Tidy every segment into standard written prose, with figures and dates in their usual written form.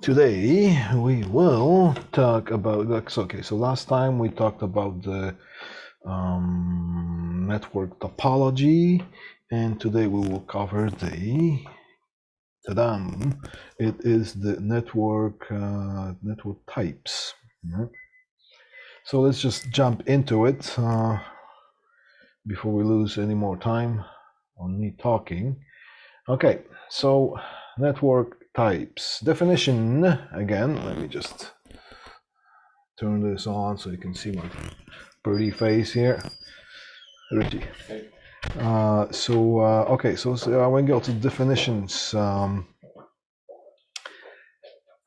today we will talk about, so last time we talked about the network topology, and today we will cover the, it is the network types. So let's just jump into it before we lose any more time on me talking. Okay, so network types. Definition, again, let me just turn this on so you can see my pretty face here. Richie. Okay, so I want to go to definitions.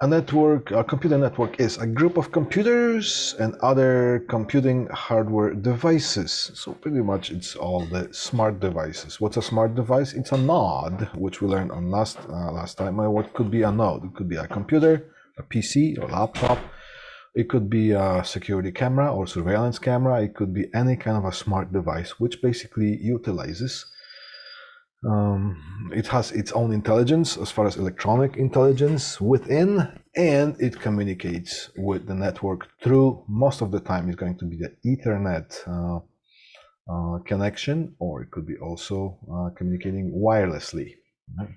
A computer network is a group of computers and other computing hardware devices. So pretty much it's all the smart devices. What's a smart device? It's a node, which we learned on last time. What could be a node? It could be a computer, a PC, or laptop. It could be a security camera or surveillance camera. It could be any kind of a smart device, which basically utilizes it has its own intelligence as far as electronic intelligence within, and it communicates with the network through, most of the time, is going to be the Ethernet connection, or it could be also communicating wirelessly, right?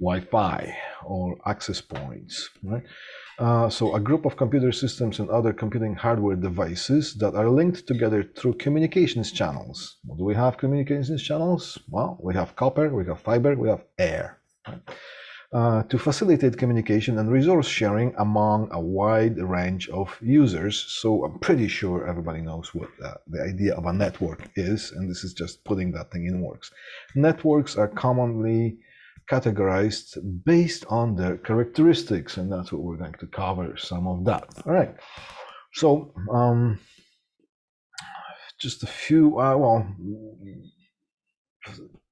Wi-Fi or access points, right? So a group of computer systems and other computing hardware devices that are linked together through communications channels. What do we have communications channels? Well, we have copper, we have fiber, we have air. Right? To facilitate communication and resource sharing among a wide range of users. So I'm pretty sure everybody knows what the idea of a network is, and this is just putting that thing in works. Networks are commonly categorized based on their characteristics, and that's what we're going to cover, some of that. All right, so just a few,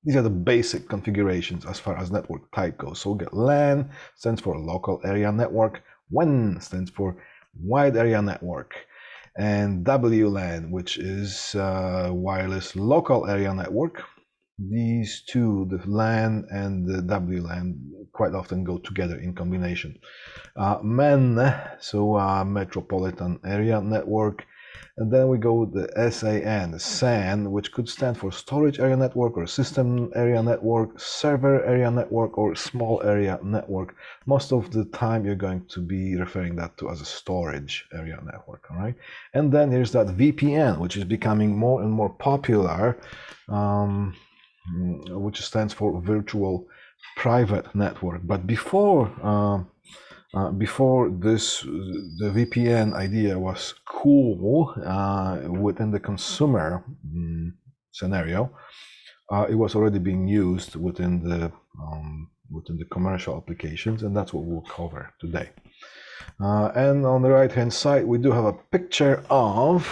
these are the basic configurations as far as network type goes. So we'll get LAN, stands for local area network, WAN stands for wide area network, and WLAN, which is wireless local area network. These two, the LAN and the WLAN, quite often go together in combination. MEN, so Metropolitan Area Network. And then we go with the SAN, which could stand for Storage Area Network or System Area Network, Server Area Network, or Small Area Network. Most of the time, you're going to be referring that to as a Storage Area Network, all right? And then here's that VPN, which is becoming more and more popular, which stands for Virtual Private Network. But before this, the VPN idea was cool within the consumer scenario. It was already being used within the commercial applications, and that's what we'll cover today. And on the right-hand side, we do have a picture of.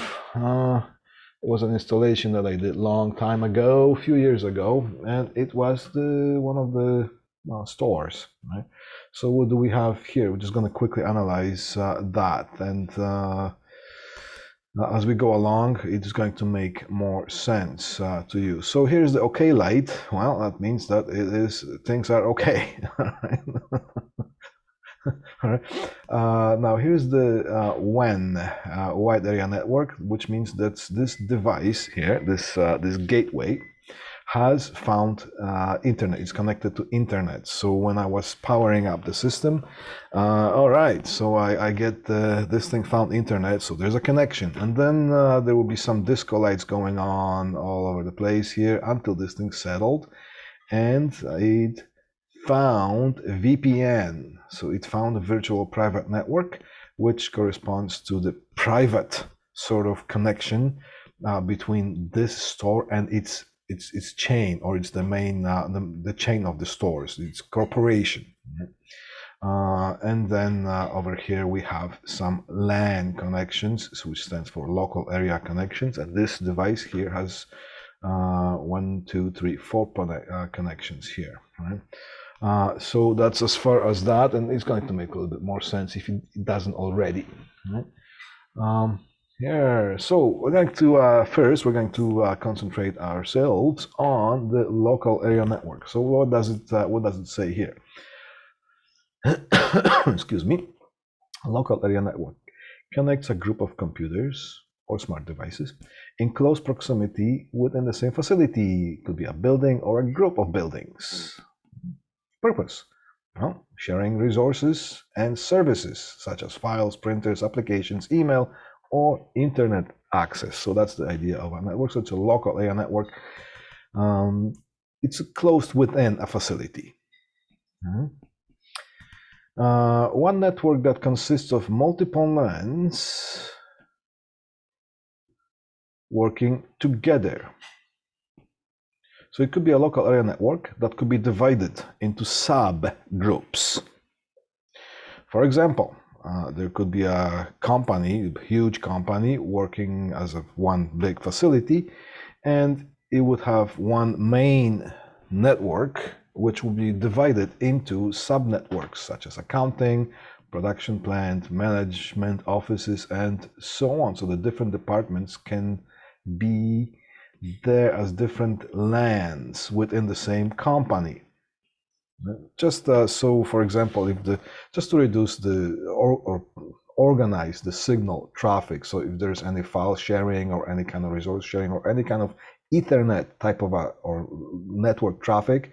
It was an installation that I did long time ago, a few years ago, and it was one of the stores, right? So what do we have here? We're just going to quickly analyze that, and as we go along, it's going to make more sense to you. So here's the OK light. Well, that means that things are okay. All right. Now here's the WAN, wide area network, which means that this device here, this gateway, has found internet. It's connected to internet. So when I was powering up the system, all right, so I get this thing found internet. So there's a connection, and then there will be some disco lights going on all over the place here until this thing settled, and it found VPN. So it found a virtual private network, which corresponds to the private sort of connection between this store and its chain, or it's the main the chain of the stores, its corporation. And then over here we have some LAN connections, which stands for local area connections, and this device here has 1, 2, 3, 4 connections here, right? So that's as far as that, and it's going to make a little bit more sense if it doesn't already. Right? Here, so we're going to first we're going to concentrate ourselves on the local area network. So what does it say here? excuse me, a local area network connects a group of computers or smart devices in close proximity within the same facility. It could be a building or a group of buildings. Purpose: well, sharing resources and services such as files, printers, applications, email, or internet access. So that's the idea of a network. So it's a local area network. It's closed within a facility. One network that consists of multiple LANs working together. So it could be a local area network that could be divided into subgroups. For example, there could be a company, a huge company, working as one big facility, and it would have one main network which will be divided into sub-networks such as accounting, production plant, management offices, and so on. So the different departments can be there as different LANs within the same company. Just so, for example, just to reduce or organize the signal traffic. So if there's any file sharing or any kind of resource sharing or any kind of Ethernet type of or network traffic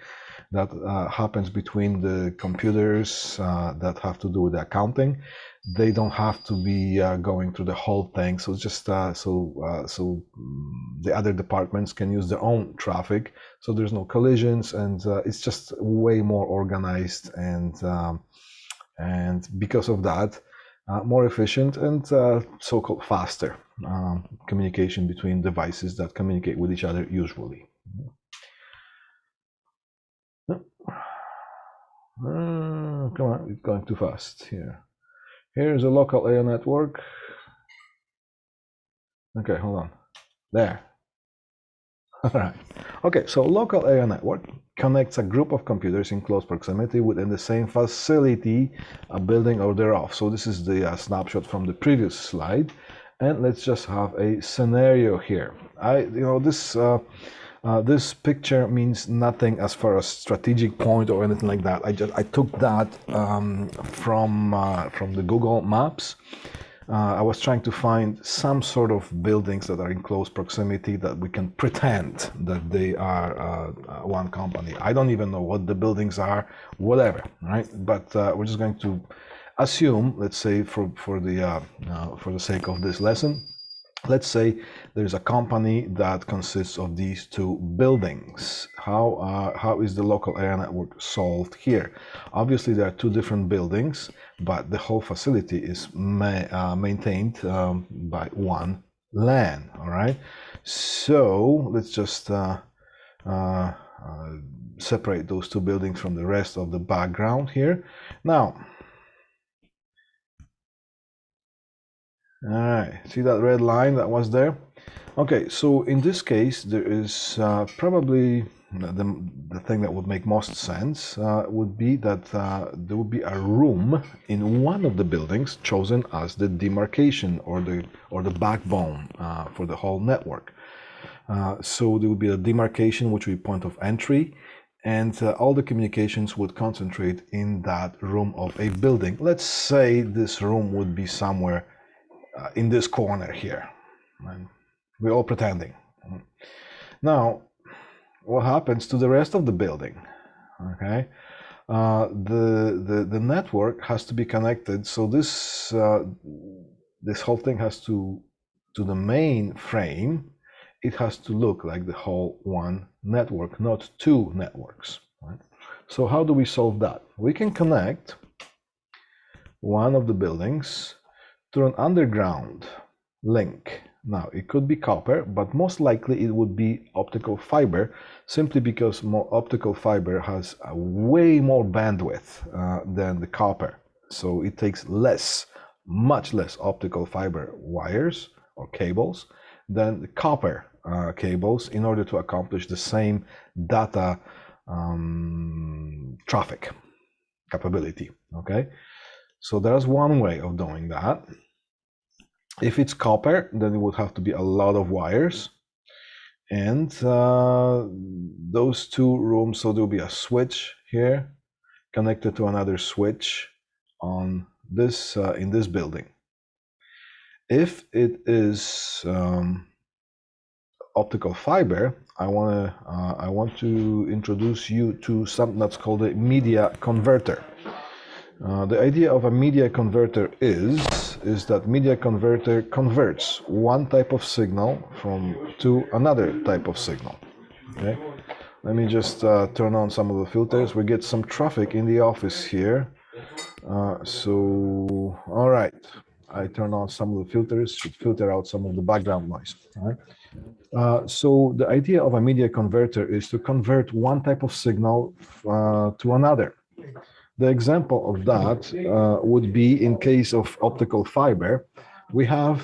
that happens between the computers that have to do with the accounting, they don't have to be going through the whole thing. So just so the other departments can use their own traffic, so there's no collisions, and it's just way more organized, and because of that, more efficient and so-called faster communication between devices that communicate with each other usually. Come on, it's going too fast here. Here's a local area network. Okay, hold on. There. All right. Okay, so local area network connects a group of computers in close proximity within the same facility, a building or thereof. So this is the snapshot from the previous slide, and let's just have a scenario here. This picture means nothing as far as strategic point or anything like that. I took that from the Google Maps. I was trying to find some sort of buildings that are in close proximity that we can pretend that they are one company. I don't even know what the buildings are, whatever, right? But we're just going to assume, let's say, for the sake of this lesson, let's say there's a company that consists of these two buildings. How is the local area network solved here? Obviously, there are two different buildings, but the whole facility is maintained by one LAN. All right. So let's just separate those two buildings from the rest of the background here. Now, all right, see that red line that was there? Okay, so in this case, there is probably the thing that would make most sense would be that there would be a room in one of the buildings chosen as the demarcation or the backbone for the whole network. So there would be a demarcation, which would be point of entry, and all the communications would concentrate in that room of a building. Let's say this room would be somewhere in this corner here. And we're all pretending. Now, what happens to the rest of the building? Okay, the network has to be connected. So this whole thing has to the main frame. It has to look like the whole one network, not two networks. Right? So how do we solve that? We can connect one of the buildings through an underground link. Now, it could be copper, but most likely it would be optical fiber, simply because optical fiber has a way more bandwidth than the copper. So it takes much less optical fiber wires or cables than the copper cables in order to accomplish the same data traffic capability. Okay, so there's one way of doing that. If it's copper, then it would have to be a lot of wires, and those two rooms, so there'll be a switch here connected to another switch on this in this building. If it is optical fiber, I want to introduce you to something that's called a media converter. The idea of a media converter is that media converter converts one type of signal to another type of signal. Okay, let me just turn on some of the filters. We get some traffic in the office here. So all right, I turn on some of the filters, should filter out some of the background noise. All right. So the idea of a media converter is to convert one type of signal to another. The example of that would be in case of optical fiber. We have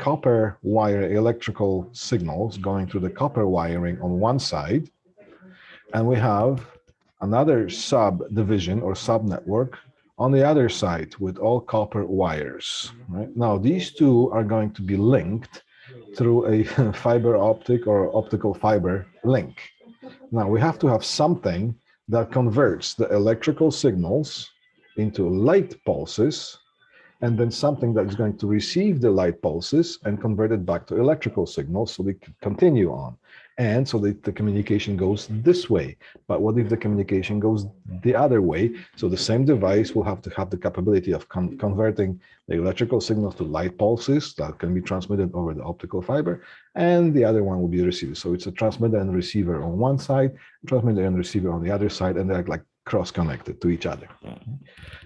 copper wire electrical signals going through the copper wiring on one side, and we have another subdivision or subnetwork on the other side with all copper wires. Right? Now, these two are going to be linked through a fiber optic or optical fiber link. Now, we have to have something that converts the electrical signals into light pulses, and then something that is going to receive the light pulses and convert it back to electrical signals so they can continue on. And so the communication goes this way. But what if the communication goes the other way? So the same device will have to have the capability of converting the electrical signals to light pulses that can be transmitted over the optical fiber, and the other one will be the receiver. So it's a transmitter and receiver on one side, transmitter and receiver on the other side, and they're like cross-connected to each other.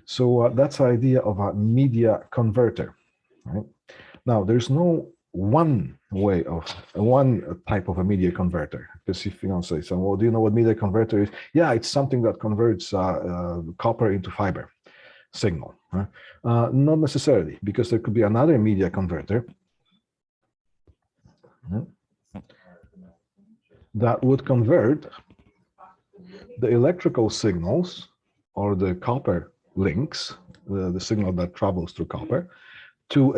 So that's the idea of a media converter. Right? Now, there's no one way of one type of a media converter. Because if you don't say, so, well, do you know what media converter is? Yeah, it's something that converts copper into fiber signal. Right? Not necessarily, because there could be another media converter that would convert the electrical signals or the copper links, the signal that travels through copper, to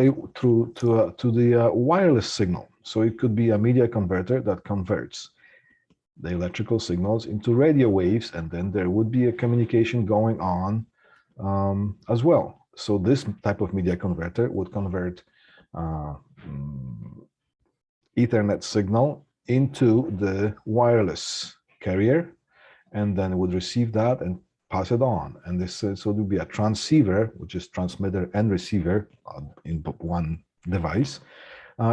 the wireless signal. So it could be a media converter that converts the electrical signals into radio waves, and then there would be a communication going on as well. So this type of media converter would convert Ethernet signal into the wireless carrier, and then it would receive that and pass it on. And this so there would be a transceiver, which is transmitter and receiver in one device.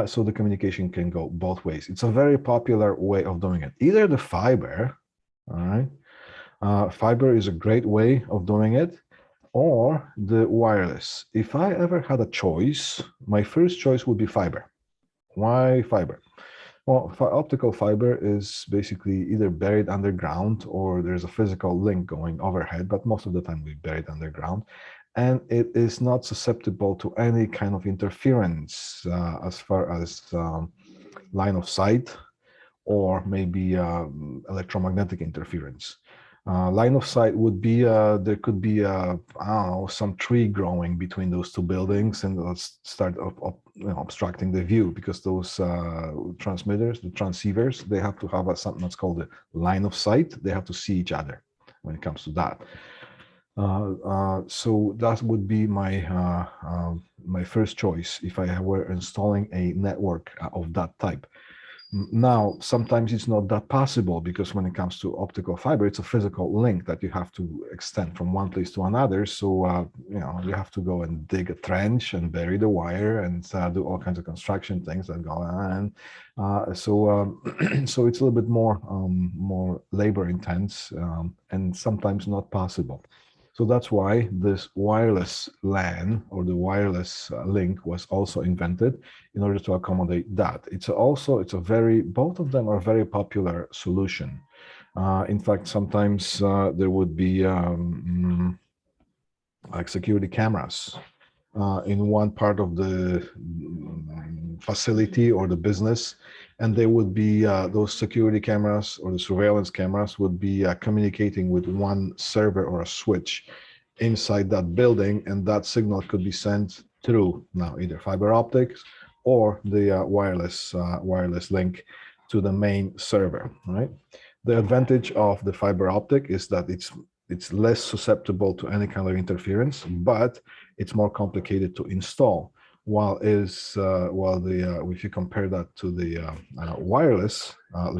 So the communication can go both ways. It's a very popular way of doing it. Either the fiber, all right, fiber is a great way of doing it, or the wireless. If I ever had a choice, my first choice would be fiber. Why fiber? Well, optical fiber is basically either buried underground or there's a physical link going overhead, but most of the time we bury it underground. And it is not susceptible to any kind of interference as far as line of sight or maybe electromagnetic interference. Line of sight would be, there could be, I don't know, some tree growing between those two buildings, and let's start obstructing the view, because those transmitters, the transceivers, they have to have something that's called a line of sight. They have to see each other when it comes to that. So that would be my my first choice if I were installing a network of that type. Now, sometimes it's not that possible, because when it comes to optical fiber, it's a physical link that you have to extend from one place to another. So, you know, you have to go and dig a trench and bury the wire and do all kinds of construction things that go on. So it's a little bit more labor intense and sometimes not possible. So that's why this wireless LAN or the wireless link was also invented in order to accommodate that. Both of them are very popular solution. In fact, sometimes there would be like security cameras in one part of the facility or the business, and they would be those security cameras or the surveillance cameras would be communicating with one server or a switch inside that building, and that signal could be sent through now either fiber optics or the wireless link to the main server. Right. The advantage of the fiber optic is that it's less susceptible to any kind of interference, but it's more complicated to install. While if you compare that to the wireless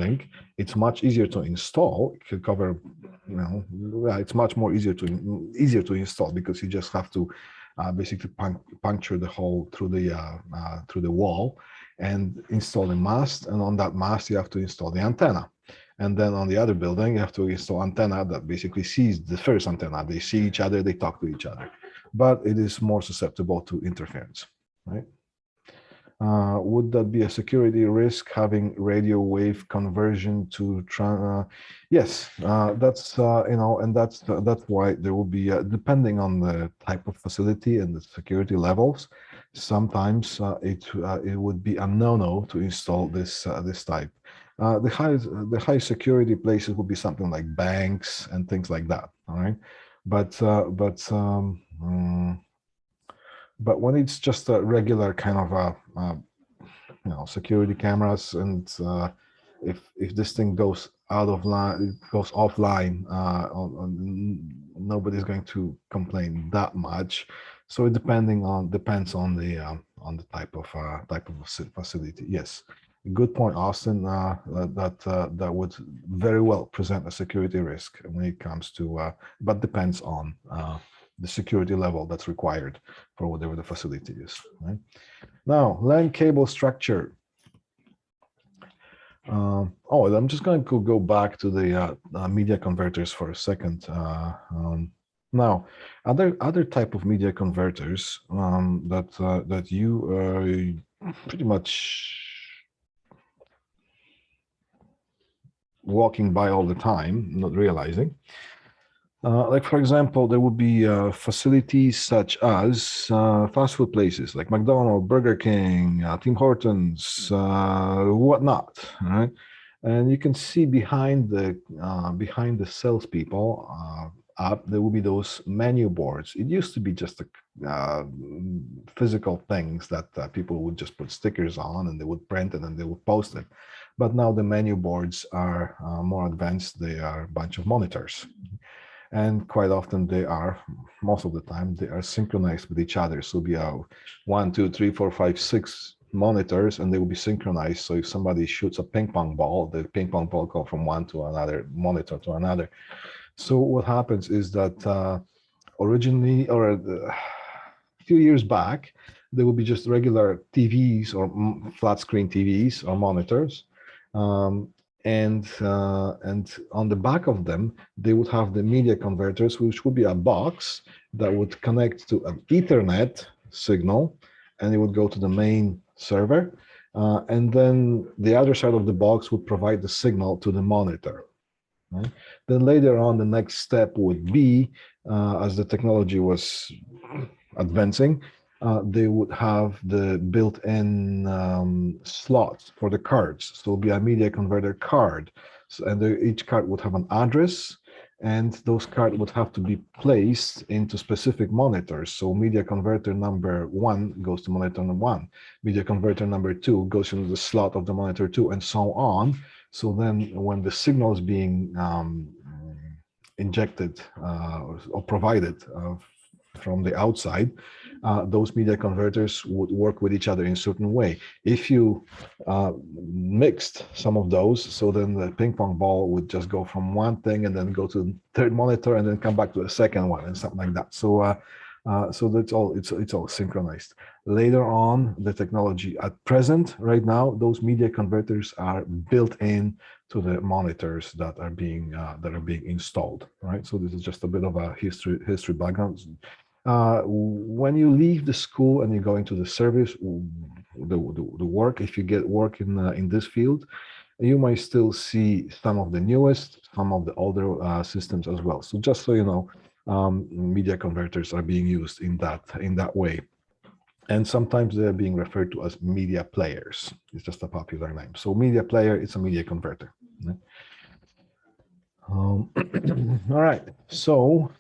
link, it's much easier to install. It could cover, it's much more easier to install, because you just have to basically puncture the hole through the wall and install the mast, and on that mast you have to install the antenna. And then on the other building, you have to install antenna that basically sees the first antenna. They see each other, they talk to each other, but it is more susceptible to interference, right? Would that be a security risk, having radio wave conversion to yes, that's and that's why there will be depending on the type of facility and the security levels. Sometimes it would be a no-no to install this type. The high security places would be something like banks and things like that. All right, but when it's just a regular kind of security cameras, and if this thing goes out of line, it goes offline, nobody's going to complain that much. So it depends on the type of facility. Yes, good point, Austin. That would very well present a security risk when it comes to, but depends on the security level that's required for whatever the facility is. Right? Now, LAN cable structure. I'm just going to go back to the media converters for a second. Now, other type of media converters that you pretty much walking by all the time, not realizing. Like, for example, there would be facilities such as fast food places like McDonald's, Burger King, Tim Hortons, whatnot. All right, and you can see behind the salespeople up, there will be those menu boards. It used to be just physical things that people would just put stickers on, and they would print it and they would post it. But now the menu boards are more advanced. They are a bunch of monitors. And quite often most of the time, they are synchronized with each other. So be 1, 2, 3, 4, 5, 6 monitors, and they will be synchronized. So if somebody shoots a ping pong ball, the ping pong ball goes from one to another monitor to another. So what happens is that originally, or a few years back, there will be just regular TVs or flat screen TVs or monitors. And on the back of them, they would have the media converters, which would be a box that would connect to an Ethernet signal, and it would go to the main server. And then the other side of the box would provide the signal to the monitor. Right? Then later on, the next step would be, as the technology was advancing, they would have the built-in slots for the cards. So it'll be a media converter card. So, and each card would have an address, and those cards would have to be placed into specific monitors. So media converter number 1 goes to monitor number 1. Media converter number 2 goes into the slot of the monitor 2, and so on. So then when the signal is being injected or provided from the outside, those media converters would work with each other in a certain way. If you mixed some of those, so then the ping pong ball would just go from one thing and then go to the third monitor and then come back to the second one and something like that. So so that's all. It's all synchronized. Later on, the technology at present, right now, those media converters are built in to the monitors that are being installed. Right. So this is just a bit of a history background. When you leave the school and you go into the service, the work, if you get work in this field, you might still see some of the newest, some of the older systems as well. So just so you know, media converters are being used in that way, and sometimes they're being referred to as media players. It's just a popular name. So media player, it's a media converter. Right? All right, so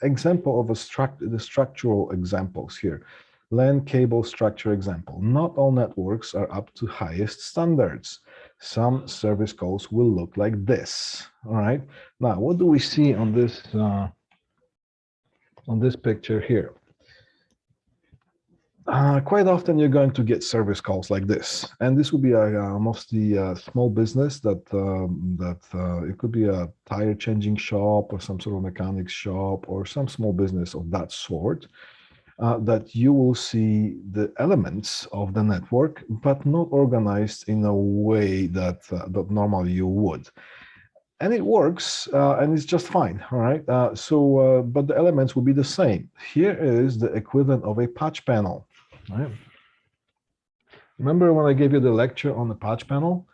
example of the structural examples here. LAN cable structure example. Not all networks are up to highest standards. some service calls will look like this. All right. Now, what do we see on this picture here? Quite often you're going to get service calls like this, and this will be mostly a small business that it could be a tire changing shop or some sort of mechanics shop or some small business of that sort. That you will see the elements of the network, but not organized in a way that that normally you would. And it works, and it's just fine, all right? But the elements will be the same. Here is the equivalent of a patch panel, right? Remember when I gave you the lecture on the patch panel?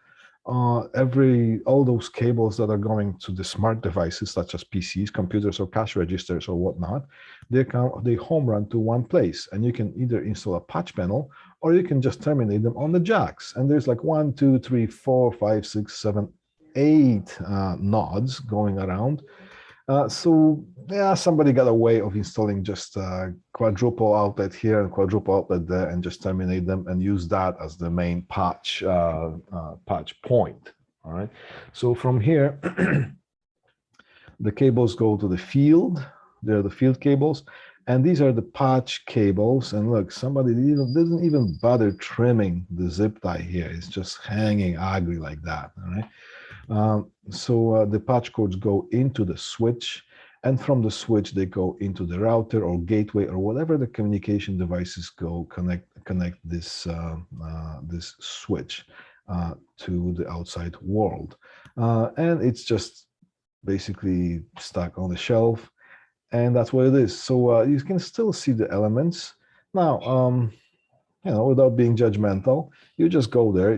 All those cables that are going to the smart devices, such as PCs, computers, or cash registers, or whatnot, they home run to one place, and you can either install a patch panel, or you can just terminate them on the jacks. And there's like 1, 2, 3, 4, 5, 6, 7, 8 nodes going around. So yeah, somebody got a way of installing just quadruple outlet here and quadruple outlet there, and just terminate them and use that as the main patch point. All right. So from here, the cables go to the field. They're the field cables, and these are the patch cables. And look, somebody doesn't even bother trimming the zip tie here. It's just hanging ugly like that. All right. So the patch cords go into the switch, and from the switch they go into the router or gateway or whatever the communication devices go connect this this switch to the outside world, and it's just basically stuck on the shelf, and that's what it is. So you can still see the elements now. Without being judgmental, you just go there.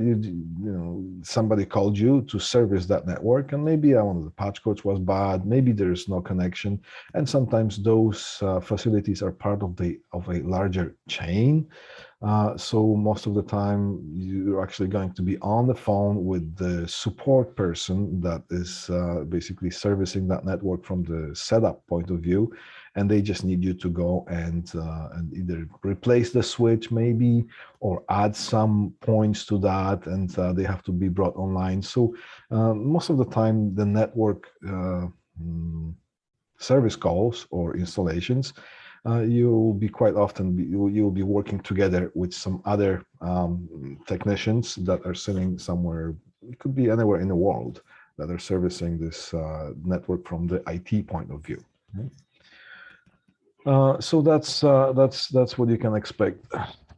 Somebody called you to service that network, and maybe one of the patch cords was bad. Maybe there's no connection, and sometimes those facilities are part of a larger chain. So most of the time, you're actually going to be on the phone with the support person that is basically servicing that network from the setup point of view, and they just need you to go and either replace the switch maybe, or add some points to that, and they have to be brought online. So most of the time, the network service calls or installations, you'll be quite often you'll be working together with some other technicians that are sitting somewhere. It could be anywhere in the world that are servicing this network from the IT point of view. So that's what you can expect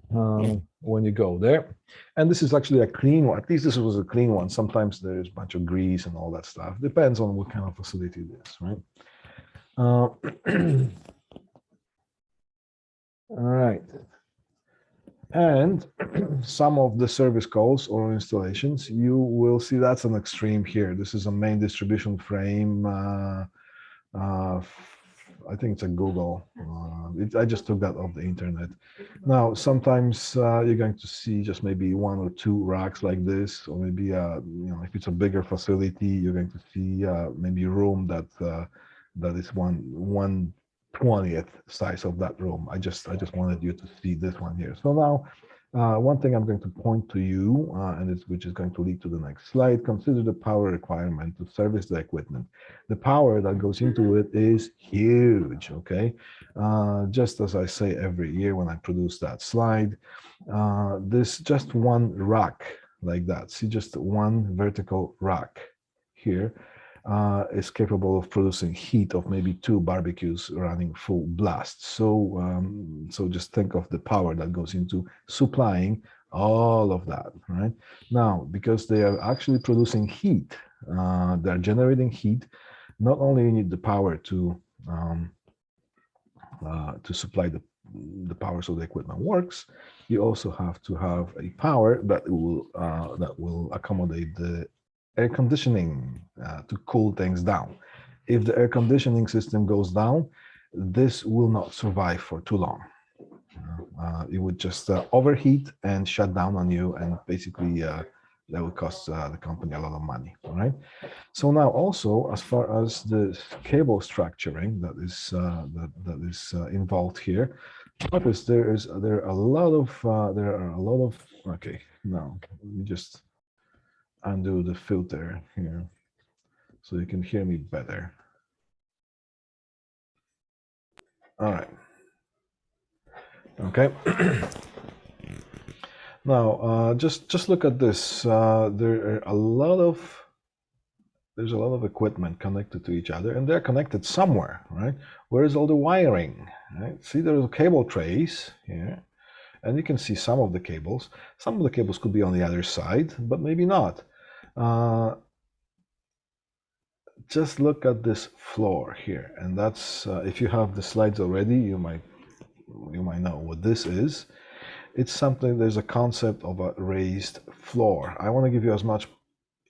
when you go there. And this is actually a clean one. At least this was a clean one. Sometimes there's a bunch of grease and all that stuff. Depends on what kind of facility it is, right? All right. And some of the service calls or installations, you will see that's an extreme here. This is a main distribution frame. I think it's a Google. I just took that off the internet. Now, sometimes you're going to see just maybe 1 or 2 racks like this, or maybe if it's a bigger facility, you're going to see maybe a room that is 1/20th size of that room. I just wanted you to see this one here. So now, one thing I'm going to point to you, which is going to lead to the next slide. Consider the power requirement to service the equipment. The power that goes into it is huge, okay? Just as I say every year when I produce that slide, this just one rack like that. See, just one vertical rack here is capable of producing heat of maybe 2 barbecues running full blast. So, so just think of the power that goes into supplying all of that, right? Now, because they are actually producing heat, they're generating heat. Not only you need the power to supply the power so the equipment works, you also have to have a power that will accommodate the air conditioning to cool things down. If the air conditioning system goes down, this will not survive for too long. It would just overheat and shut down on you, and basically that would cost the company a lot of money. All right. So now also, as far as the cable structuring that is involved here, notice there are a lot of okay. Now let me just undo the filter here so you can hear me better. All right. Okay. Now, just look at this. There's a lot of equipment connected to each other, and they're connected somewhere, right? Where is all the wiring? Right? See, there's cable trays here, and you can see some of the cables. Some of the cables could be on the other side, but maybe not. Just look at this floor here, and that's if you have the slides already, you might know what this is. It's something. There's a concept of a raised floor. I want to give you as much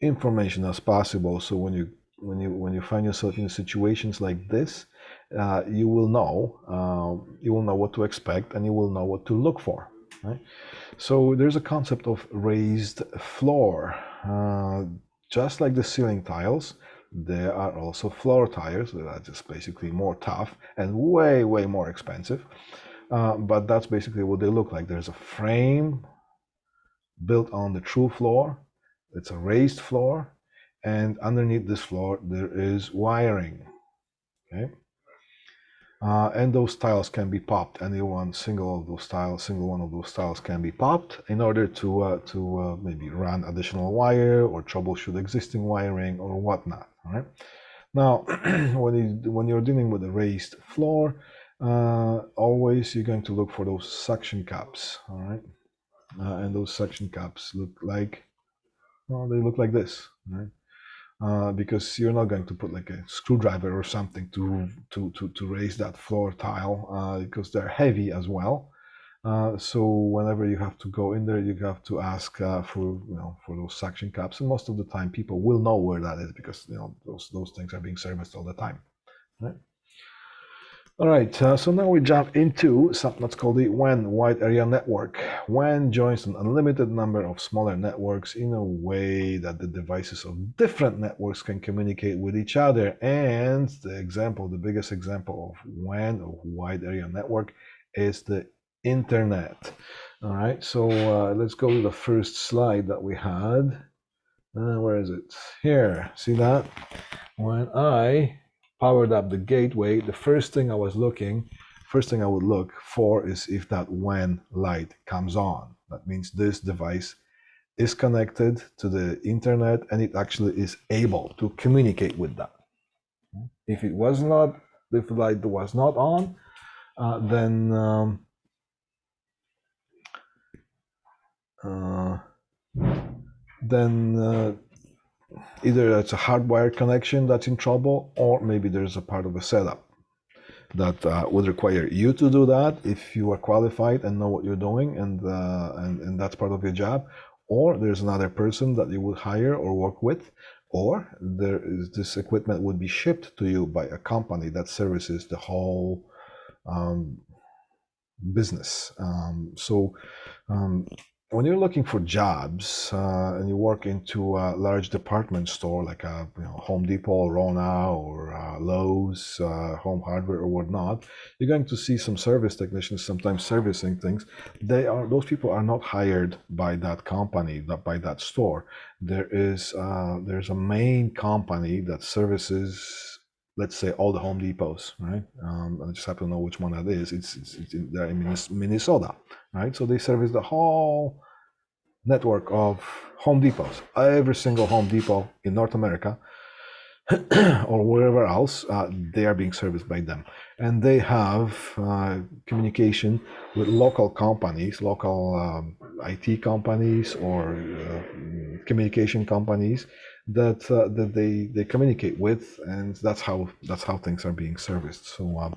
information as possible, so when you find yourself in situations like this, you will know what to expect, and you will know what to look for, right? So there's a concept of raised floor. Just like the ceiling tiles, there are also floor tiles that are just basically more tough and way more expensive, but that's basically what they look like. There's a frame built on the true floor. It's a raised floor, and underneath this floor there is wiring. Okay, and those tiles can be popped. Single one of those tiles can be popped in order to maybe run additional wire or troubleshoot existing wiring or whatnot. All right. Now, when you're dealing with a raised floor, always you're going to look for those suction cups. All right. And those suction cups look like, well, they look like this, right? Because you're not going to put like a screwdriver or something to raise that floor tile, because they're heavy as well. So whenever you have to go in there, you have to ask for those suction cups, and most of the time people will know where that is, because those things are being serviced all the time, right? All right, so now we jump into something that's called the WAN, Wide Area Network. WAN joins an unlimited number of smaller networks in a way that the devices of different networks can communicate with each other. And the biggest example of WAN, or Wide Area Network, is the internet. All right, so let's go to the first slide that we had. Where is it? Here, see that? When I powered up the gateway, the first thing I would look for is if that WAN light comes on. That means this device is connected to the internet and it actually is able to communicate with that. If the light was not on, then either it's a hardwired connection that's in trouble, or maybe there's a part of a setup that would require you to do that if you are qualified and know what you're doing, and that's part of your job, or there's another person that you would hire or work with, or this equipment would be shipped to you by a company that services the whole business. When you're looking for jobs and you work into a large department store like a Home Depot, Rona, or Lowe's, Home Hardware, or whatnot, you're going to see some service technicians sometimes servicing things. Those people are not hired by that company, by that store. There's a main company that services, let's say, all the Home Depots, right? I just happen to know which one that is. They're in Minnesota, right? So they service the whole network of Home Depots. Every single Home Depot in North America or wherever else, they are being serviced by them. And they have communication with local companies, local IT companies, or communication companies that they communicate with, and that's how things are being serviced. So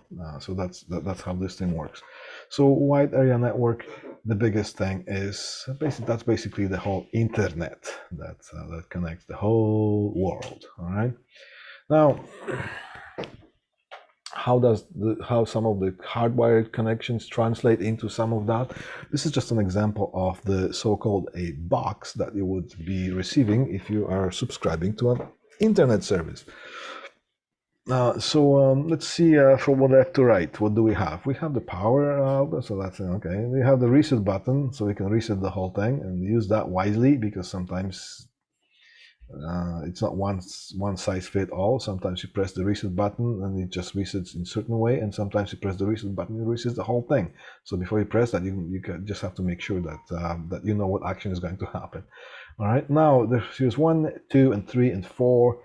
that's how this thing works. So wide area network, the biggest thing is basically the whole internet that connects the whole world. All right. Now, how some of the hardwired connections translate into some of that? This is just an example of the so-called a box that you would be receiving if you are subscribing to an internet service. Let's see from left to right. What do we have? We have the power, so that's okay. We have the reset button, so we can reset the whole thing and use that wisely, because sometimes It's not one size fit all. Sometimes you press the reset button and it just resets in a certain way, and sometimes you press the reset button and it resets the whole thing. So before you press that, you just have to make sure that that you know what action is going to happen. All right. Now here's 1, 2, and 3, and 4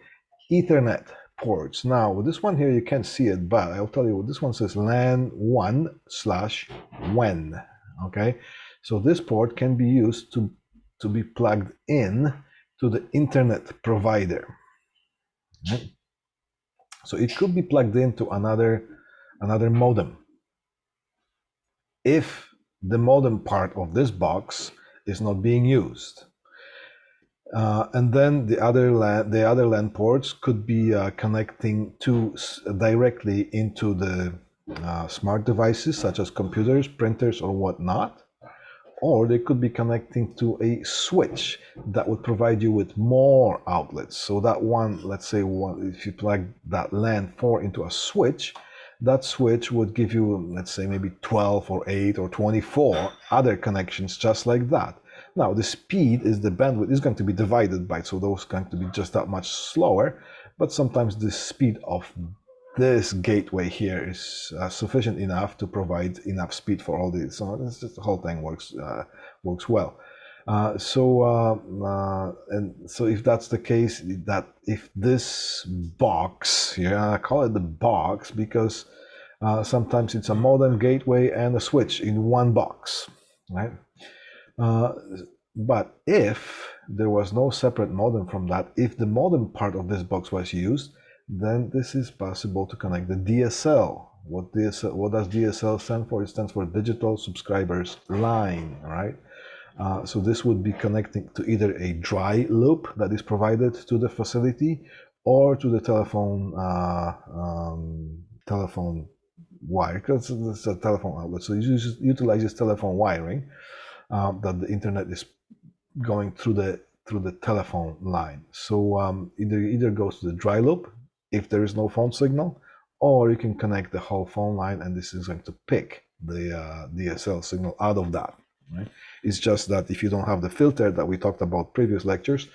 Ethernet ports. Now with this one here, you can't see it, but I'll tell you what this one says: LAN 1/when. Okay. So this port can be used to be plugged in to the internet provider. Right? So it could be plugged into another modem. If the modem part of this box is not being used, and then the other LAN ports could be connecting directly into the smart devices such as computers, printers, or whatnot. Or they could be connecting to a switch that would provide you with more outlets. So that one, let's say if you plug that LAN 4 into a switch, that switch would give you, let's say, maybe 12 or 8 or 24 other connections just like that. Now the speed is the bandwidth is going to be divided by, so those are going to be just that much slower, but sometimes the speed of this gateway here is sufficient enough to provide enough speed for all these. So this just, the whole thing works well. And so if that's the case, that if this box here, I call it the box because sometimes it's a modem, gateway, and a switch in one box, right? But if there was no separate modem from that, if the modem part of this box was used, then this is possible to connect the DSL. What does DSL stand for? It stands for Digital Subscribers Line, right? So this would be connecting to either a dry loop that is provided to the facility or to the telephone wire, because it's a telephone outlet. So it utilizes telephone wiring that the internet is going through the telephone line. So either goes to the dry loop if there is no phone signal, or you can connect the whole phone line, and this is going to pick the DSL signal out of that. Right? It's just that if you don't have the filter that we talked about previous lectures,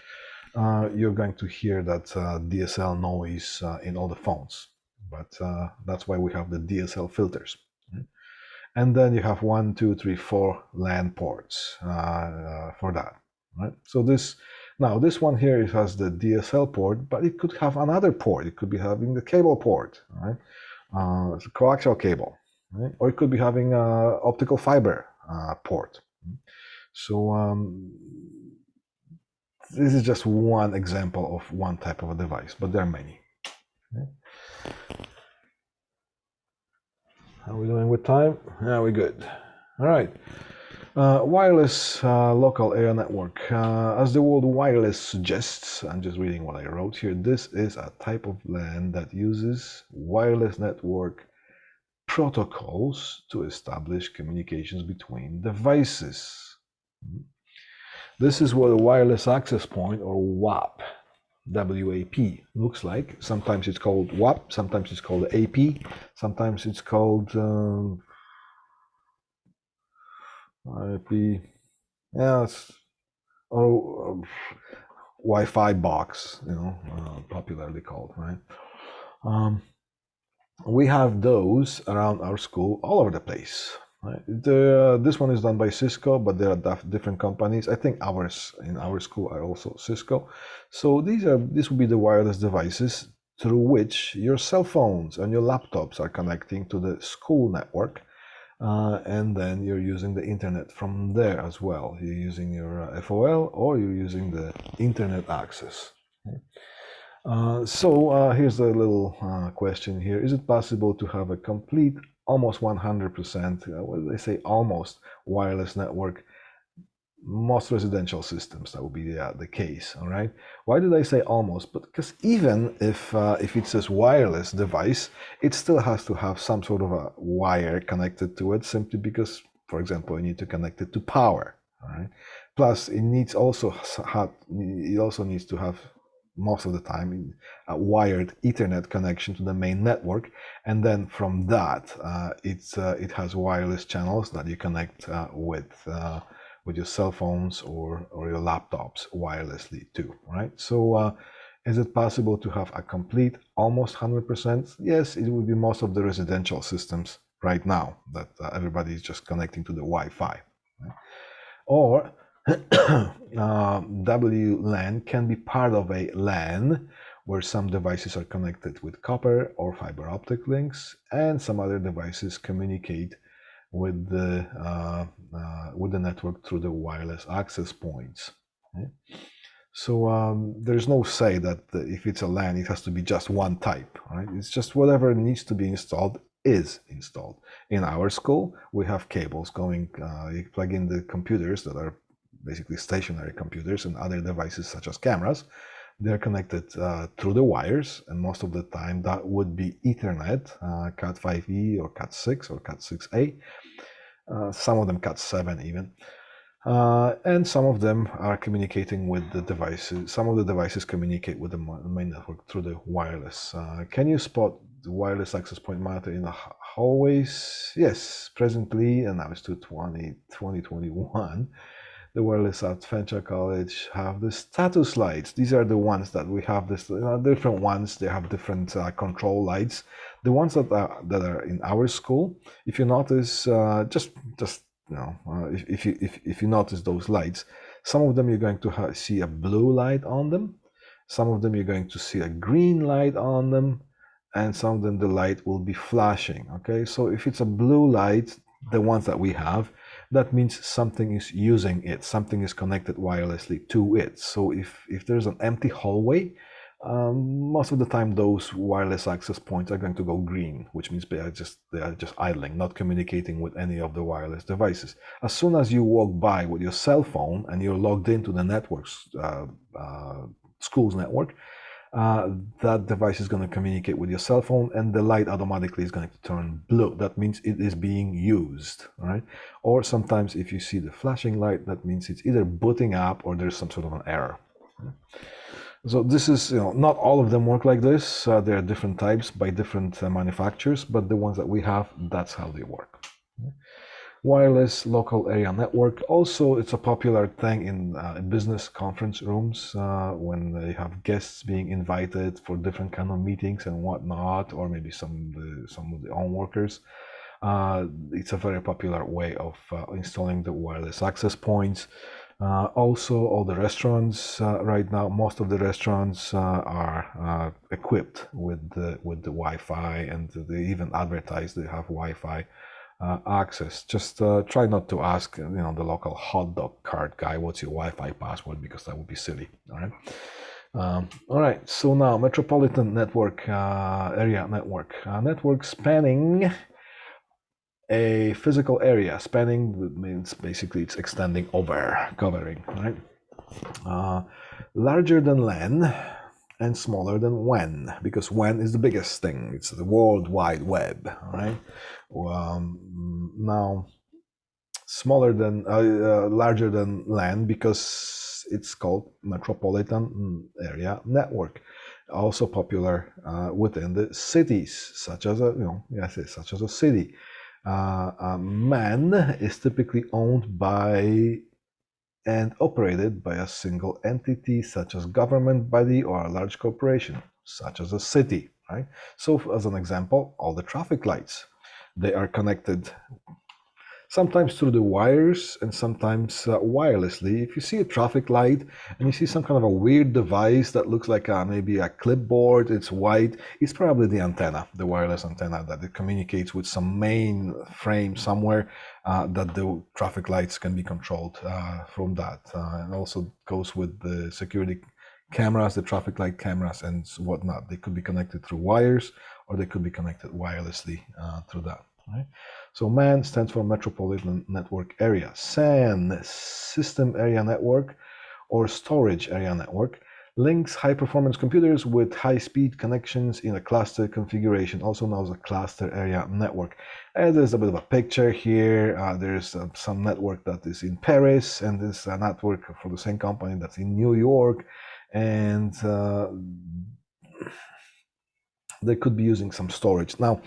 you're going to hear that DSL noise in all the phones. But that's why we have the DSL filters. Right? And then you have 1, 2, 3, 4 LAN ports for that. Right? So this one here, it has the DSL port, but it could have another port. It could be having the cable port, right? It's a coaxial cable, right? Or it could be having an optical fiber port. So this is just one example of one type of a device, but there are many. Okay. How are we doing with time? Yeah, we're good. All right. Wireless local area network. As the word wireless suggests, I'm just reading what I wrote here, this is a type of LAN that uses wireless network protocols to establish communications between devices. This is what a wireless access point, or WAP, WAP, looks like. Sometimes it's called WAP, sometimes it's called AP, sometimes it's called IP. Yeah, or Wi-Fi box, popularly called, right? We have those around our school all over the place. Right? This one is done by Cisco, but there are different companies. I think in our school are also Cisco. So this will be the wireless devices through which your cell phones and your laptops are connecting to the school network. And then you're using the internet from there as well. You're using your FOL, or you're using the internet access. So here's a little question here. Is it possible to have a complete, almost 100%, what do they say, almost wireless network? Most residential systems, that would be the case. All right. Why did I say almost? But because even if it says wireless device, it still has to have some sort of a wire connected to it, simply because, for example, you need to connect it to power. All right. Plus, it also needs to have, most of the time, a wired Ethernet connection to the main network, and then from that, it has wireless channels that you connect with with your cell phones or your laptops wirelessly too, right? So is it possible to have a complete almost 100%? Yes, it would be most of the residential systems right now that everybody is just connecting to the Wi-Fi. Right? Or WLAN can be part of a LAN where some devices are connected with copper or fiber optic links, and some other devices communicate with the network through the wireless access points. Okay? So there's no say that if it's a LAN, it has to be just one type, right? It's just whatever needs to be installed is installed. In our school, we have cables going, you plug in the computers that are basically stationary computers and other devices such as cameras. They're connected through the wires, and most of the time that would be Ethernet, Cat5e or Cat6 or Cat6a, some of them Cat7 even. And some of them are communicating with the devices. Some of the devices communicate with the main network through the wireless. Can you spot the wireless access point monitor in the hallways? Yes, presently, and now it's to 2021. The wireless at Venture College have the status lights. These are the ones that we have. This different ones. They have different control lights. The ones that are in our school, if you notice, just you know, if you notice those lights, some of them you're going to see a blue light on them. Some of them you're going to see a green light on them, and some of them the light will be flashing. Okay, so if it's a blue light, the ones that we have, that means something is using it, something is connected wirelessly to it. So if there's an empty hallway, most of the time those wireless access points are going to go green, which means they are just idling, not communicating with any of the wireless devices. As soon as you walk by with your cell phone and you're logged into the network's school's network, that device is going to communicate with your cell phone, and the light automatically is going to turn blue. That means it is being used, right? Or sometimes if you see the flashing light, that means it's either booting up or there's some sort of an error. So this is, not all of them work like this. There are different types by different manufacturers, but the ones that we have, that's how they work. Wireless local area network. Also, it's a popular thing in business conference rooms when they have guests being invited for different kind of meetings and whatnot, or maybe some of the own workers. It's a very popular way of installing the wireless access points. Also, all the restaurants right now, most of the restaurants are equipped with the Wi-Fi, and they even advertise they have Wi-Fi access. Just try not to ask the local hot dog cart guy what's your Wi-Fi password, because that would be silly. All right. All right, so now Metropolitan network, area network, network spanning a physical area. Spanning means basically it's extending over, covering, right? Larger than LAN and smaller than WAN, because WAN is the biggest thing. It's the World Wide Web, right? Now, smaller than, larger than LAN because it's called Metropolitan Area Network. Also popular within the cities, such as such as a city. MAN is typically owned by and operated by a single entity, such as government body or a large corporation, such as a city, right? So as an example, all the traffic lights, they are connected sometimes through the wires and sometimes wirelessly. If you see a traffic light and you see some kind of a weird device that looks like maybe a clipboard, it's white, it's probably the antenna, the wireless antenna, that it communicates with some main frame somewhere that the traffic lights can be controlled from that. And also goes with the security cameras, the traffic light cameras and whatnot. They could be connected through wires, or they could be connected wirelessly through that. Right? So MAN stands for Metropolitan Network Area. SAN, System Area Network or Storage Area Network, links high-performance computers with high-speed connections in a cluster configuration, also known as a cluster area network. And there's a bit of a picture here. There's some network that is in Paris, and there's a network for the same company that's in New York, and they could be using some storage. Now,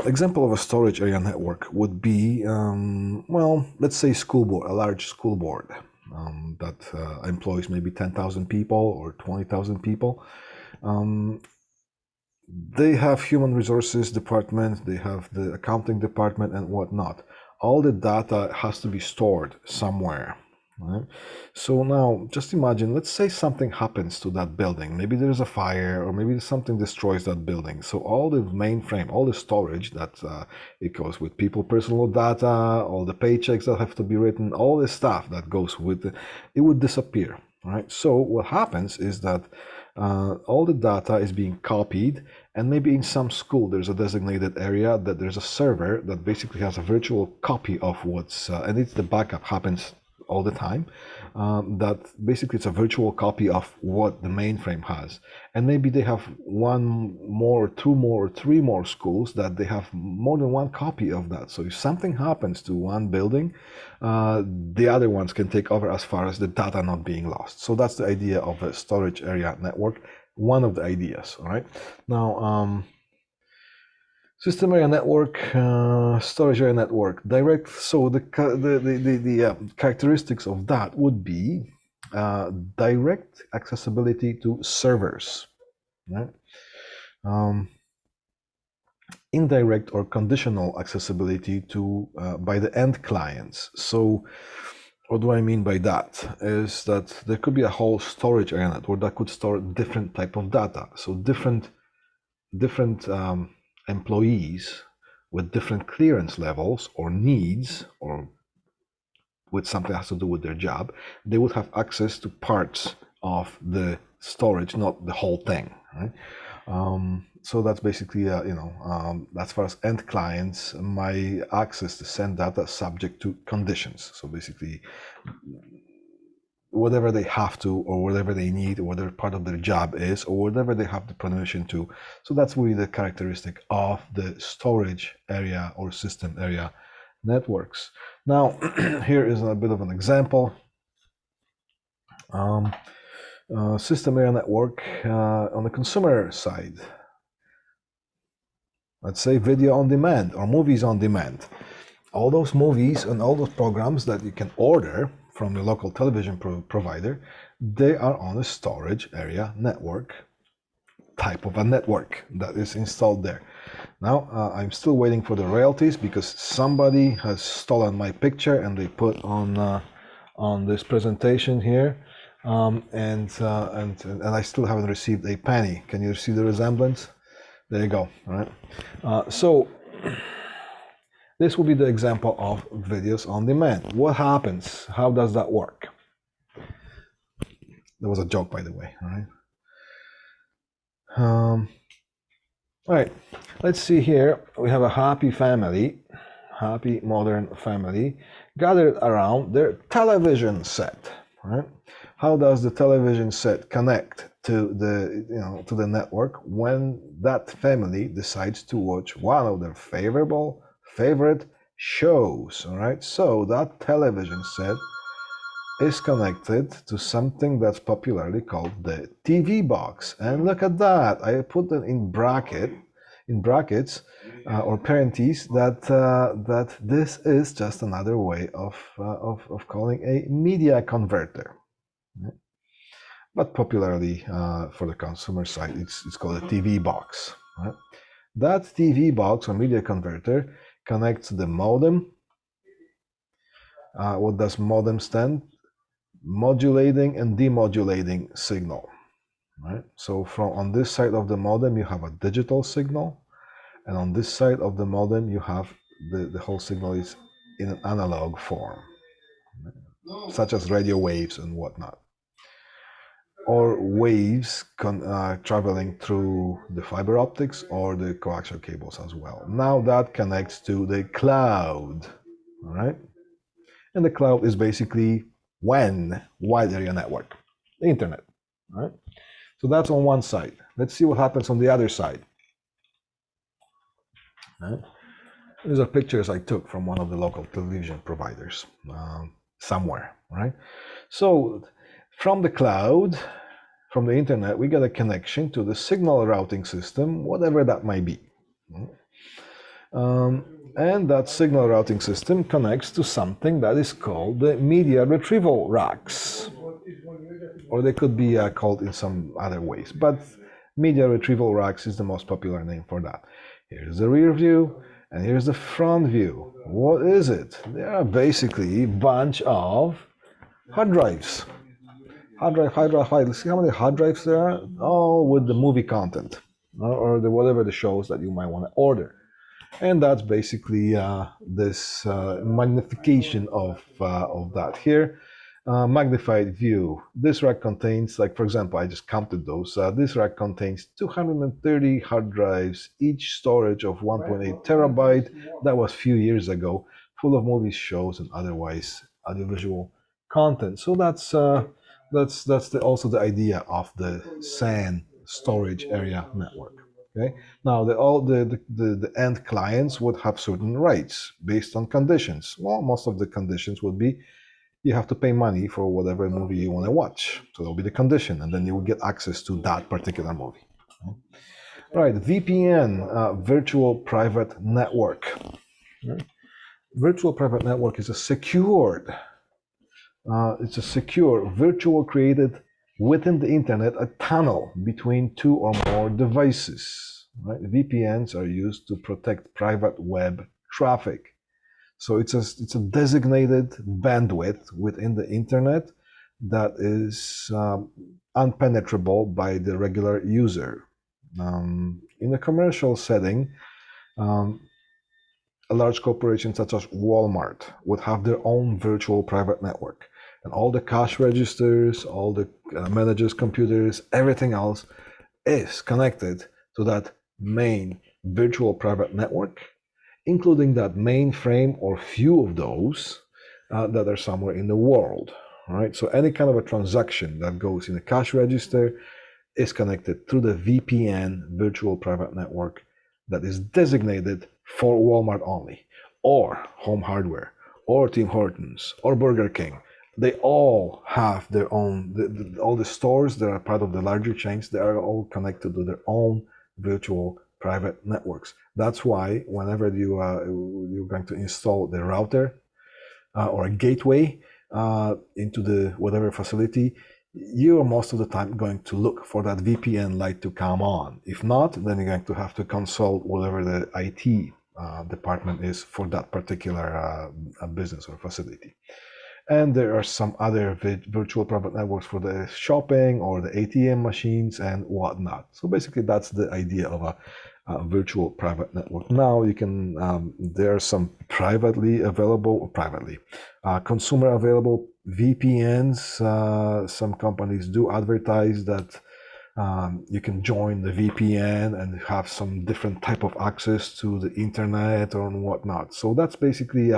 Example of a storage area network would be, well, let's say school board, a large school board that employs maybe 10,000 people or 20,000 people. They have human resources department, they have the accounting department and whatnot. All the data has to be stored somewhere. Right? So now just imagine, let's say something happens to that building. Maybe there's a fire or maybe something destroys that building. So all the mainframe, all the storage that it goes with people, personal data, all the paychecks that have to be written, all the stuff that goes with it, it would disappear. Right? So what happens is that all the data is being copied, and maybe in some school there's a designated area that there's a server that basically has a virtual copy of what's and it's the backup happens all the time, that basically it's a virtual copy of what the mainframe has. And maybe they have one more, two more, or three more schools that they have more than one copy of that. So if something happens to one building, the other ones can take over as far as the data not being lost. So that's the idea of a storage area network, one of the ideas, all right? Now, system area network, storage area network, direct. So the characteristics of that would be direct accessibility to servers, right? Indirect or conditional accessibility to by the end clients. So what do I mean by that? Is that there could be a whole storage area network that could store different type of data. So different employees with different clearance levels or needs, or with something that has to do with their job, they would have access to parts of the storage, not the whole thing, right? So that's basically, as far as end clients, my access to send data subject to conditions. So basically, whatever they have to, or whatever they need, or whatever part of their job is, or whatever they have the permission to. So that's really the characteristic of the storage area or system area networks. Now, here is a bit of an example. System area network on the consumer side. Let's say video on demand or movies on demand. All those movies and all those programs that you can order from the local television provider, they are on a storage area network, type of a network that is installed there. Now, I'm still waiting for the royalties because somebody has stolen my picture and they put on this presentation here, and I still haven't received a penny. Can you see the resemblance? There you go. All right. So this will be the example of videos on demand. What happens? How does that work? That was a joke, by the way. All right. All right. Let's see here. We have a happy family, happy modern family, gathered around their television set. Right? How does the television set connect to the network when that family decides to watch one of their favorite shows? All right. So that television set is connected to something that's popularly called the TV box. And look at that. I put them in brackets or parentheses that this is just another way of calling a media converter. But popularly for the consumer side, it's called a TV box. Right? That TV box or media converter connects the modem. What does modem stand? Modulating and demodulating signal, right? So on this side of the modem, you have a digital signal, and on this side of the modem, you have the whole signal is in an analog form, such as radio waves and whatnot, or waves traveling through the fiber optics or the coaxial cables as well. Now that connects to the cloud, all right? And the cloud is basically wide area network, the internet, right? So that's on one side. Let's see what happens on the other side. Right? These are pictures I took from one of the local television providers somewhere, right? So from the cloud, from the internet, we get a connection to the signal routing system, whatever that might be. And that signal routing system connects to something that is called the media retrieval racks, or they could be called in some other ways, but media retrieval racks is the most popular name for that. Here's the rear view, and here's the front view. What is it? They are basically a bunch of hard drives. Hard drive. Let's see how many hard drives there are, all with the movie content, or the whatever the shows that you might want to order. And that's basically this magnification of that here. Magnified view. This rack contains, like for example, I just counted those. This rack contains 230 hard drives, each storage of 1.8 terabyte. That was a few years ago, full of movies, shows, and otherwise audiovisual content. So that's also the idea of the SAN storage area network. Okay. Now, the end clients would have certain rights based on conditions. Well, most of the conditions would be you have to pay money for whatever movie you want to watch. So that'll be the condition, and then you will get access to that particular movie. All right, VPN, Virtual Private Network. Virtual Private Network is a secured, it's a secure virtual created within the internet, a tunnel between two or more devices. Right? VPNs are used to protect private web traffic. So it's a designated bandwidth within the internet that is unpenetrable by the regular user. In a commercial setting, a large corporation such as Walmart would have their own virtual private network. And all the cash registers, all the managers' computers, everything else is connected to that main virtual private network, including that mainframe or few of those that are somewhere in the world. Right? So any kind of a transaction that goes in a cash register is connected through the VPN, virtual private network, that is designated for Walmart only, or Home Hardware, or Tim Hortons, or Burger King. They all have their own, all the stores that are part of the larger chains, they are all connected to their own virtual private networks. That's why whenever you're going to install the router or a gateway into the whatever facility, you are most of the time going to look for that VPN light to come on. If not, then you're going to have to consult whatever the IT department is for that particular business or facility. And there are some other virtual private networks for the shopping or the ATM machines and whatnot. So basically, that's the idea of a virtual private network. Now you can, there are some privately available, consumer available VPNs. Some companies do advertise that you can join the VPN and have some different type of access to the internet or whatnot. So that's basically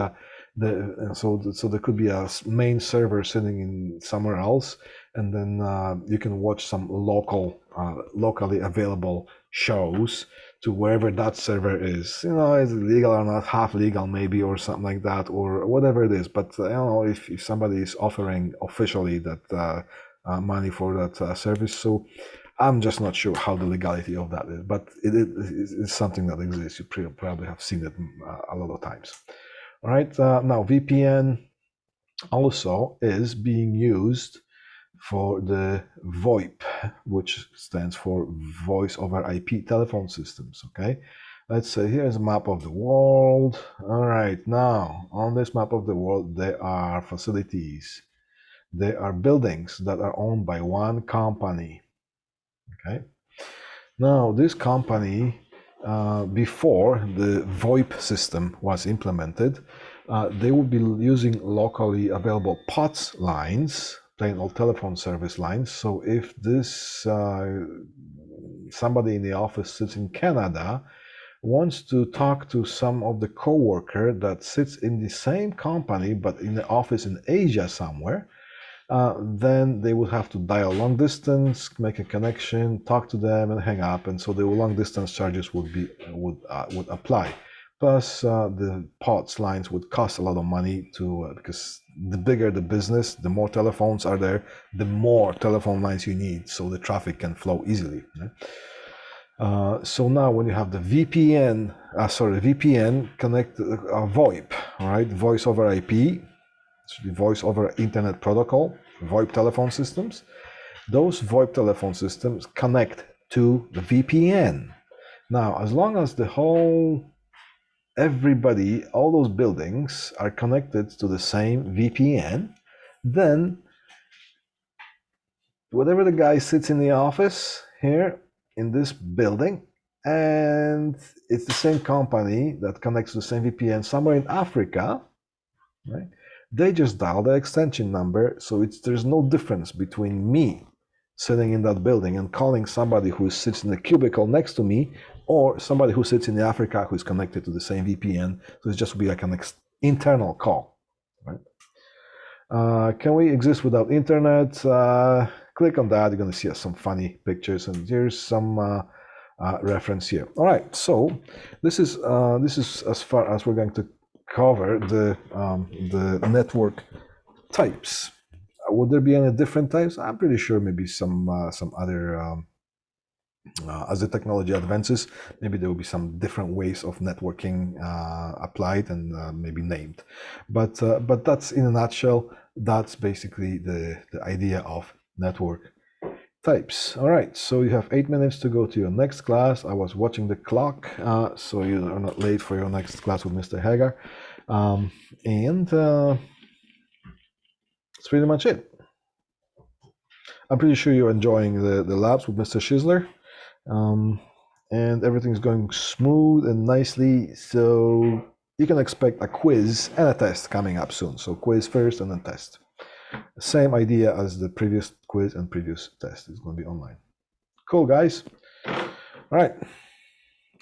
so there could be a main server sitting in somewhere else, and then you can watch some locally available shows to wherever that server is. You know, is it legal or not, half legal maybe, or something like that, or whatever it is. But you know, if somebody is offering officially that money for that service, so I'm just not sure how the legality of that is, but it is something that exists. You probably have seen it a lot of times. All right, now VPN also is being used for the VoIP, which stands for Voice over IP telephone systems. Okay, let's say here's a map of the world. All right, now on this map of the world, there are facilities, there are buildings that are owned by one company. Okay, now this company, before the VoIP system was implemented, they would be using locally available POTS lines, plain old telephone service lines. So if this somebody in the office sits in Canada, wants to talk to some of the coworker that sits in the same company but in the office in Asia somewhere, then they would have to dial long distance, make a connection, talk to them, and hang up. And so the long distance charges would apply. Plus, the POTS lines would cost a lot of money to because the bigger the business, the more telephones are there, the more telephone lines you need, so the traffic can flow easily. Right? So now when you have the VPN connect VoIP, right? Voice over IP, voice over Internet Protocol, VoIP telephone systems. Those VoIP telephone systems connect to the VPN. Now, as long as everybody, all those buildings are connected to the same VPN, then whatever the guy sits in the office here in this building, and it's the same company that connects to the same VPN somewhere in Africa, right? They just dial the extension number, so there's no difference between me sitting in that building and calling somebody who sits in the cubicle next to me, or somebody who sits in Africa who's connected to the same VPN. So it's just be like an internal call, right? Can we exist without internet? Click on that. You're going to see some funny pictures, and here's some reference here. All right, so this is as far as we're going to cover the network types. Would there be any different types? I'm pretty sure maybe some other. As the technology advances, maybe there will be some different ways of networking applied and maybe named. But that's in a nutshell. That's basically the idea of network types. All right, so you have 8 minutes to go to your next class. I was watching the clock, so you are not late for your next class with Mr. Hagar. And that's pretty much it. I'm pretty sure you're enjoying the labs with Mr. Schizler. And everything's going smooth and nicely, so you can expect a quiz and a test coming up soon. So quiz first and then test. Same idea as the previous quiz and previous test. It's going to be online. Cool, guys. All right.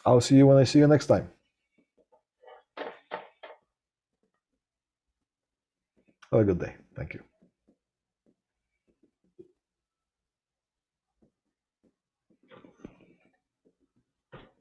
I'll see you when I see you next time. Have a good day. Thank you.